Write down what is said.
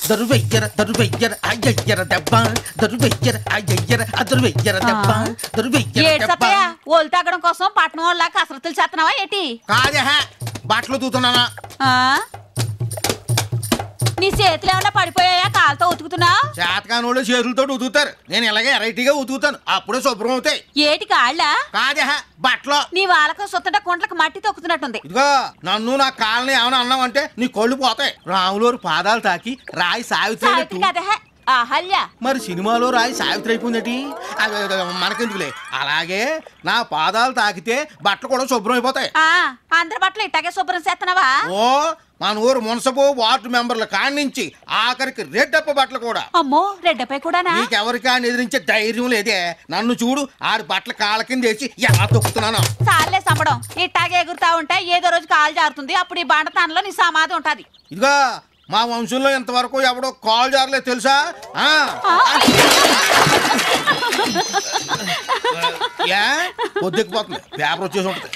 దరువెయ్యర అయ్యయ్యర దెబ్బ దరువెయ్యర అయ్యయ్యర అదరువెయ్యర దెబ్బ దరువెయ్యర దెబ్బ ఓలు తాగడం కోసం పట్నం వాళ్ళ కసరత్తులు చేస్తున్నావా ఏంటి? కాదే బట్టలు తూతున్నానా? నీ చేతులు ఏమన్నా పడిపోయాయా? కాలుతో ఉతుకుతున్నావు? చేతకానోళ్ళు చేతులతో ఉతుకుతారు, నేను ఇలాగే వెరైటీగా ఉతుకుతాను, అప్పుడే శుభ్రం అవుతాయి. ఏటి కాళ్ళ? కాదే బట్టలు. నీ వాళ్ళకు సొత్తట కొండలకు మట్టి తొక్కుతున్నట్టుంది. ఇదిగో నన్ను నా కాళ్ళని ఏమైనా అన్నావంటే నీ కళ్ళు పోతాయి. రాములోరు పాదాలు తాకి రాయి సావిత్రి కదే అహల్య. మరి సినిమాలో రాయి సావిత్రి అయిపోయిందటి, మనకెందుకులే. అలాగే నా పాదాలు తాకితే బట్టలు కూడా శుభ్రం అయిపోతాయి. అందరి బట్టలు ఇట్టాగే శుభ్రం చేస్తున్నావా? ఓ మన ఊరు మున్సబు వార్డు మెంబర్ల కానించి ఆఖరికి రెడ్డప్ప బట్టలు కూడా. అమ్మో రెడ్డపై కూడానా? నీకెవరికి అని ఎదిరించే ధైర్యం లేదే. నన్ను చూడు, ఆడి బట్టల కాళ్ళ కింద వేసి ఎలా తొక్కుతున్నాను. సార్లే సంబడం, ఇట్టాగే ఎగురుతా ఉంటే ఏదో రోజు కాలు జారుతుంది, అప్పుడు ఈ బండతానంలో నీ సమాధి ఉంటది. ఇదిగో మా వంశంలో ఇంతవరకు ఎవడో కాల్ జారలేదు తెలుసా? పొద్దుకుపోతుంది, పేపర్ వచ్చేసి ఉంటుంది.